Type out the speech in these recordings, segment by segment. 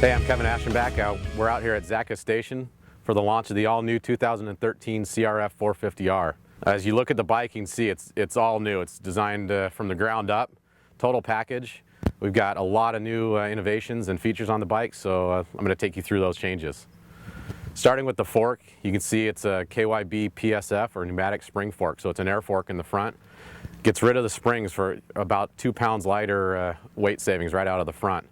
Hey, I'm Kevin Aschenbach. We're out here at Zaca Station for the launch of the all-new 2013 CRF450R. As you look at the bike, you can see it's all new. It's designed from the ground up, total package. We've got a lot of new innovations and features on the bike, so I'm going to take you through those changes. Starting with the fork, you can see it's a KYB PSF, or pneumatic spring fork, so it's an air fork in the front. Gets rid of the springs for about 2 pounds lighter weight savings right out of the front.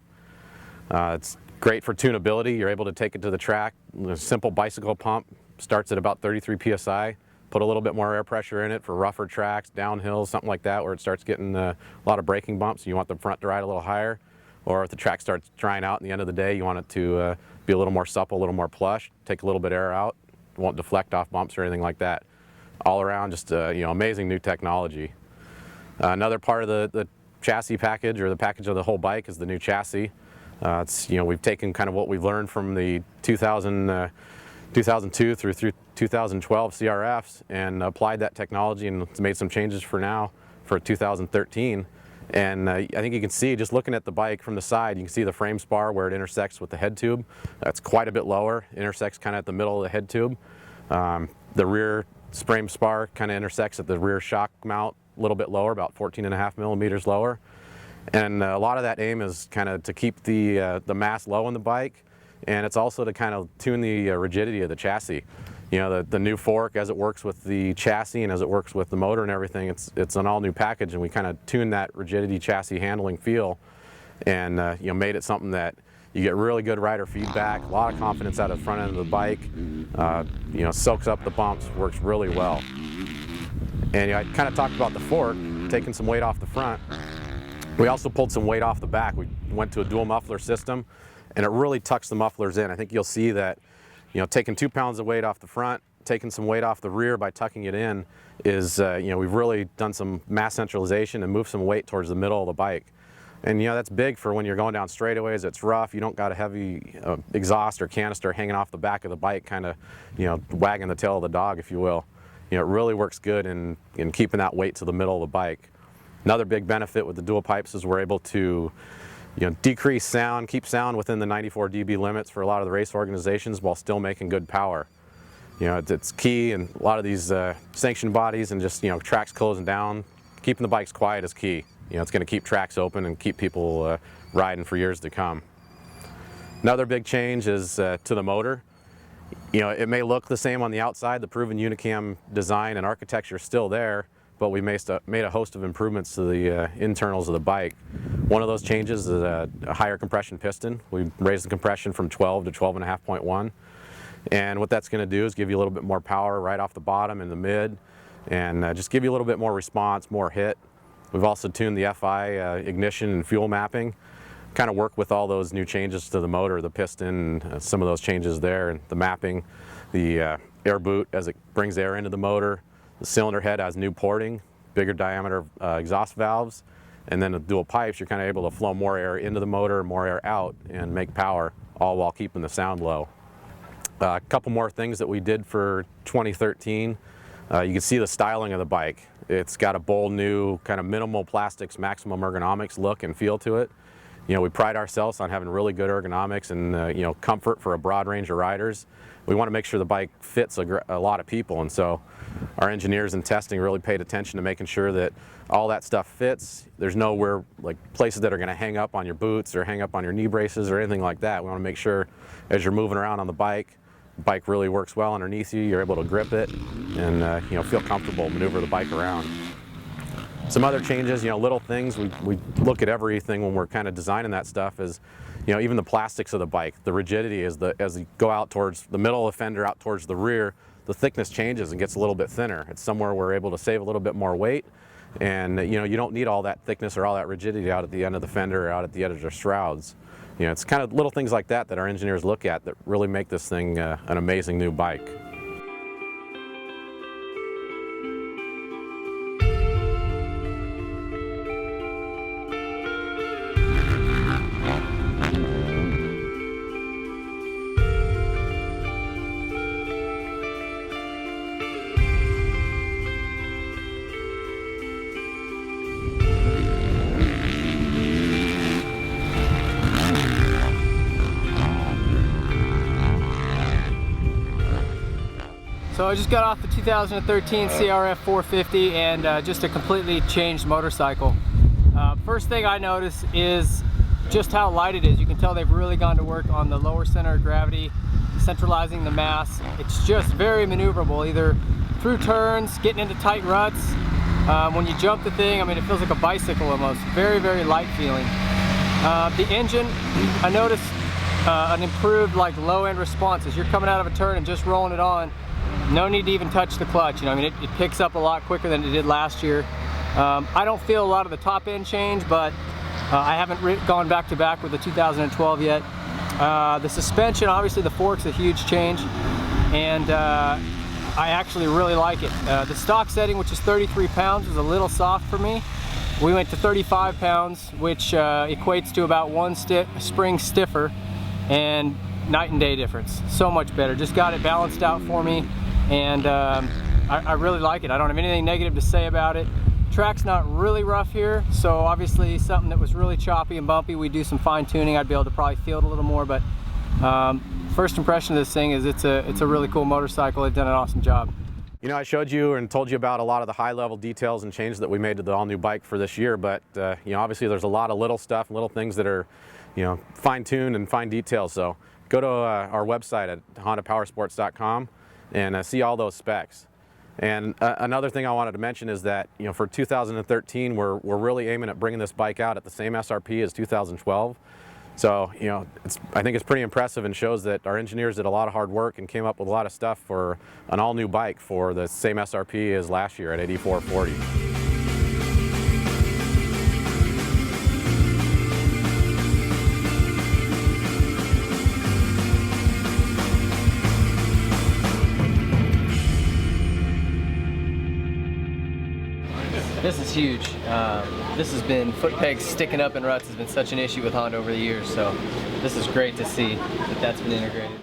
It's great for tunability. You're able to take it to the track. A simple bicycle pump starts at about 33 psi. Put a little bit more air pressure in it for rougher tracks, downhills, something like that, where it starts getting a lot of braking bumps. You want the front to ride a little higher, or if the track starts drying out at the end of the day, you want it to be a little more supple, a little more plush. Take a little bit of air out. It won't deflect off bumps or anything like that. All around, just amazing new technology. Another part of the chassis package, or the package of the whole bike, is the new chassis. We've taken kind of what we've learned from the 2002 through 2012 CRFs and applied that technology and made some changes for 2013. And I think you can see, just looking at the bike from the side, you can see the frame spar where it intersects with the head tube. That's quite a bit lower, intersects kind of at the middle of the head tube. The rear frame spar kind of intersects at the rear shock mount a little bit lower, about 14.5 millimeters lower. And a lot of that aim is kind of to keep the mass low on the bike, and it's also to kind of tune the rigidity of the chassis. The new fork, as it works with the chassis and as it works with the motor and everything, it's an all new package, and we kind of tune that rigidity chassis handling feel, and made it something that you get really good rider feedback, a lot of confidence out of the front end of the bike. Soaks up the bumps, works really well. And I kind of talked about the fork, taking some weight off the front. We also pulled some weight off the back. We went to a dual muffler system, and it really tucks the mufflers in. I think you'll see that, taking 2 pounds of weight off the front, taking some weight off the rear by tucking it in is, we've really done some mass centralization and moved some weight towards the middle of the bike. And that's big for when you're going down straightaways. It's rough. You don't got a heavy exhaust or canister hanging off the back of the bike, kind of, wagging the tail of the dog, if you will. It really works good in keeping that weight to the middle of the bike. Another big benefit with the dual pipes is we're able to decrease sound, keep sound within the 94 dB limits for a lot of the race organizations while still making good power. It's key in a lot of these sanctioned bodies, and just tracks closing down, keeping the bikes quiet is key. It's going to keep tracks open and keep people riding for years to come. Another big change is to the motor. It may look the same on the outside. The proven Unicam design and architecture is still there, but we made a host of improvements to the internals of the bike. One of those changes is a higher compression piston. We raised the compression from 12 to 12.5.1. And what that's going to do is give you a little bit more power right off the bottom in the mid, and just give you a little bit more response, more hit. We've also tuned the FI ignition and fuel mapping, kind of work with all those new changes to the motor, the piston, some of those changes there, and the mapping, the air boot as it brings air into the motor. The cylinder head has new porting, bigger diameter exhaust valves, and then the dual pipes, you're kind of able to flow more air into the motor, more air out, and make power, all while keeping the sound low. A couple more things that we did for 2013. You can see the styling of the bike. It's got a bold new kind of minimal plastics, maximum ergonomics look and feel to it. We pride ourselves on having really good ergonomics and comfort for a broad range of riders. We want to make sure the bike fits a lot of people, and so our engineers in testing really paid attention to making sure that all that stuff fits. There's nowhere, like places that are going to hang up on your boots or hang up on your knee braces or anything like that. We want to make sure as you're moving around on the bike really works well underneath you. You're able to grip it and feel comfortable, maneuver the bike around. Some other changes, little things, we look at everything when we're kind of designing that stuff, is, even the plastics of the bike, the rigidity as you go out towards the middle of the fender, out towards the rear, the thickness changes and gets a little bit thinner. It's somewhere we're able to save a little bit more weight, and you don't need all that thickness or all that rigidity out at the end of the fender or out at the edge of the shrouds. It's kind of little things like that our engineers look at that really make this thing an amazing new bike. So I just got off the 2013 CRF450 and just a completely changed motorcycle. First thing I notice is just how light it is. You can tell they've really gone to work on the lower center of gravity, centralizing the mass. It's just very maneuverable, either through turns, getting into tight ruts. When you jump the thing, I mean, it feels like a bicycle almost. Very, very light feeling. The engine, I noticed an improved low-end response. As you're coming out of a turn and just rolling it on, no need to even touch the clutch. You know, I mean, it picks up a lot quicker than it did last year. I don't feel a lot of the top end change, but I haven't gone back to back with the 2012 yet. The suspension, obviously the fork's a huge change, and I actually really like it. The stock setting, which is 33 pounds, was a little soft for me. We went to 35 pounds, which equates to about one spring stiffer, and night and day difference. So much better. Just got it balanced out for me, and I really like it. I don't have anything negative to say about it. Track's not really rough here, so obviously something that was really choppy and bumpy, we do some fine tuning. I'd be able to probably feel it a little more, but first impression of this thing is it's a really cool motorcycle. They've done an awesome job. You know, I showed you and told you about a lot of the high-level details and changes that we made to the all-new bike for this year, but you know, obviously there's a lot of little stuff, little things that are, you know, fine-tuned and fine details. So go to our website at hondapowersports.com and see all those specs. And another thing I wanted to mention is that, you know, for 2013, we're really aiming at bringing this bike out at the same SRP as 2012. So, you know, I think it's pretty impressive and shows that our engineers did a lot of hard work and came up with a lot of stuff for an all-new bike for the same SRP as last year at 8440. This is huge. This has been, foot pegs sticking up in ruts has been such an issue with Honda over the years, so this is great to see that that's been integrated.